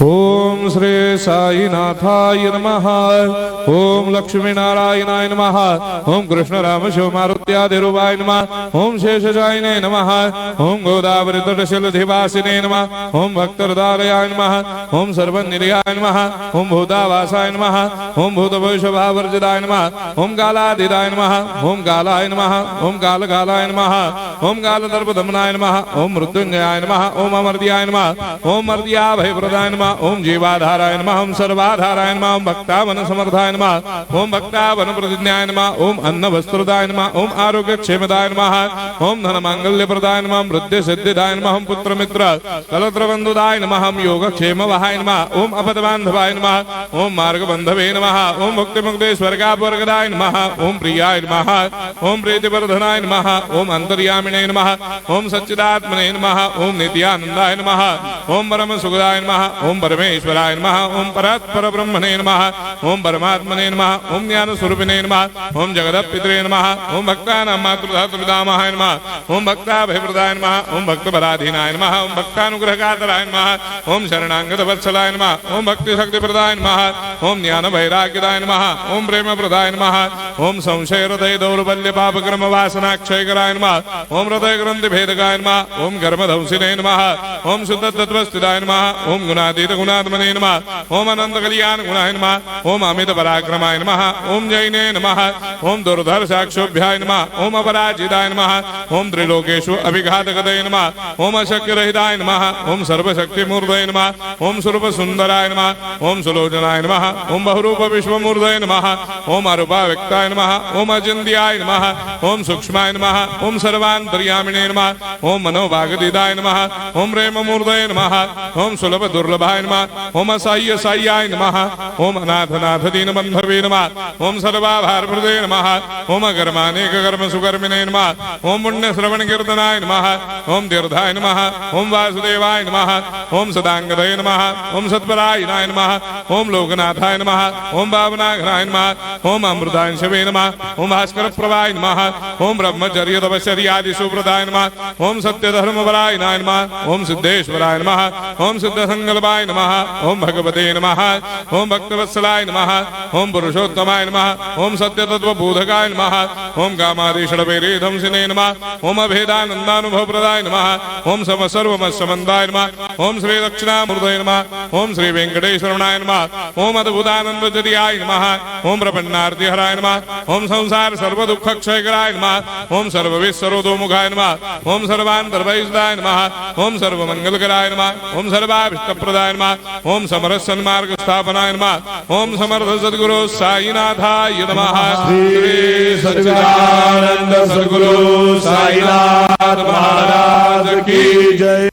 ओम श्री साईनाथाय नमः। ओम लक्ष्मी नारायणाय नमः। ओम कृष्ण राम शिव मारुत्यादिरूपाय नमः। ओम शेषशायिने नमः। ओम गोदावरी तटशिलधिवासिने नमः। ओम भक्तहृदयाय नमः। ओम सर्वनिर्याय नमः। ओम भूतावासाय नमः। ओम भूतभविष्यभावर्जिताय नमः। ओम कालातीताय नमः। ओम कालाय नमः। ओम कालकालाय नमः। ओम कालदर्पदमनाय नमः। ओम मृत्युंजयाय नमः। ओम अमर्त्याय नमः। ओम मर्त्याभयप्रदाय नमः। ओम जीवाधाराय नमः। ओम सर्वाधाराय नमः। ओम भक्तावन समर्थाय नमः। ओम भक्तावन प्रतिज्ञाय नमः। ओम अन्न वस्त्रदाय नमः। ओम आरोग्य क्षेमदाय नमः। ओम धन मांगल्य प्रदाय नमः। वृद्धि सिद्धिदाय नमः। ओम पुत्र मित्र कलत्र बंधुदाय नमः। ओम योग क्षेम वहाय नमः। ओम अपद बांधवाय नमः। ओम मार्ग बंधवे नमः। ओम मुक्ति मुक्ति स्वर्गापवर्गदाय नमः। ओम प्रियाय नमः। ओम प्रीतिवर्धनाय नमः। ओम अंतर्यामिने नमः। ओम सच्चिदात्मने नमः। ओम नित्यानंदाय नमः। ओम परम सुखदाय नमः। ओम परमेश्वराय नमः। ओम परात्पर ब्रह्मणे नमः। ओम परमात्मने नमः। ओम ज्ञान स्वरूपिणे नमः। ओम जगदपितरे नमः। ओम भक्तानां मातृधातुपितामहाय नमः। ओम भक्ताभयप्रदाय नमः। ओम भक्तपराधीनाय नमः। ओम भक्तानुग्रहकातराय नमः। ओम शरणागत वत्सलाय नमः। ओम भक्ति शक्तिप्रदाय नमः। ओम ज्ञान वैराग्यदाय नमः। ओम प्रेम प्रदाय नमः। ओम संशय हृदय दौर्बल्य पाप कर्म वासना क्षयकराय नमः। ओम हृदय ग्रंथि भेदकाय नमः। ओम कर्मधंसिने नमः। ओम शुद्ध तत्वस्थिताय नमः। ओम गुणातीत गुणात्मने नमः। ओम अनंत कल्याण गुणाय नमः। ओम अमित पराक्रमाय नमः। ओम जैने नमः। ओम दुर्धर्षाक्षोभ्याय नमः। ओम अपराजिताय नमः। ओम त्रिलोकेषु अभिघातगतये नमः। ओम अशक्य रहिताय नमः। ओम सर्वशक्तिमूर्तये नमः। ओम स्वरूप सुंदराय नमः। ओम सुलोचनाय नमः। ओम बहुरूप विश्वमूर्तये नमः। ओम अरूपाव्यक्ताय नमः। ओम अचिन्त्याय नमः। ओम सूक्ष्माय नमः। ओम सर्वान्तर्यामिने नमः। ओम मनोभागदिदाय नमः। ओम प्रेममूर्तये नमः। ओम सुलभ दुर्लभाय नमः। ओम असह्य साह्याय नमः। ओम अनाथनाथ दीनबन्धवे नमः। ओम सर्वाभारप्रदे नमः। ओम अकर्मानेक कर्म सुकर्मिणे नमः। ओम पुण्य श्रवण कीर्तनाय नमः। ओम तीर्थाय नमः। ओम वासुदेवाय नमः। ओम सदांगदये नमः। ओम सत्परायणाय नमः। ओम लोकनाथाय नमः। ओम भावनाघनाय नमः। ओम अमृतांशवे नमः। ओम भास्कर प्रभाय नमः। ओम ब्रह्मचर्य तपश्चर्यादि सुप्रदाय नमः। ओम सत्यधर्मपरायणाय नमः। ओम सिद्धेश्वराय नमः। ओम सिद्ध संकल्पाय नमः। ओम भगवते नमः। ओम भक्तवत्सलाय नमः। ओम पुरुषोत्तमाय नमः। ओम सत्यतत्वबोधकाय नमः। ओम कामादिषडवेरे धंसिने नमः। ओम अभेदानन्दानुभवप्रदाय नमः। ओम समसर्वमस्समन्ताय नमः। ओम श्री दक्षिणामूर्तये नमः। ओम श्री वेंकटेश्वरनाय नमः। ओम अद्भुतानन्दजटियाय नमः। ओम प्रपन्नार्तिहराय नमः। ओम संसार सर्वदुःखक्षयकराय नमः। ओम सर्वविश्वरोधोमुखाय नमः। ओम सर्वान्तर्भयिष्ठाय नमः। ओम सर्वमङ्गलकराय नमः। ओम सर्वाभीष्टप्रदाय नमः। ओम समरस सन्मार्ग स्थापनाय नमः। ओम समर्थ सद्गुरु साईनाथाय नमः। श्री सच्चिदानंद सद्गुरु साईनाथ महाराज की जय।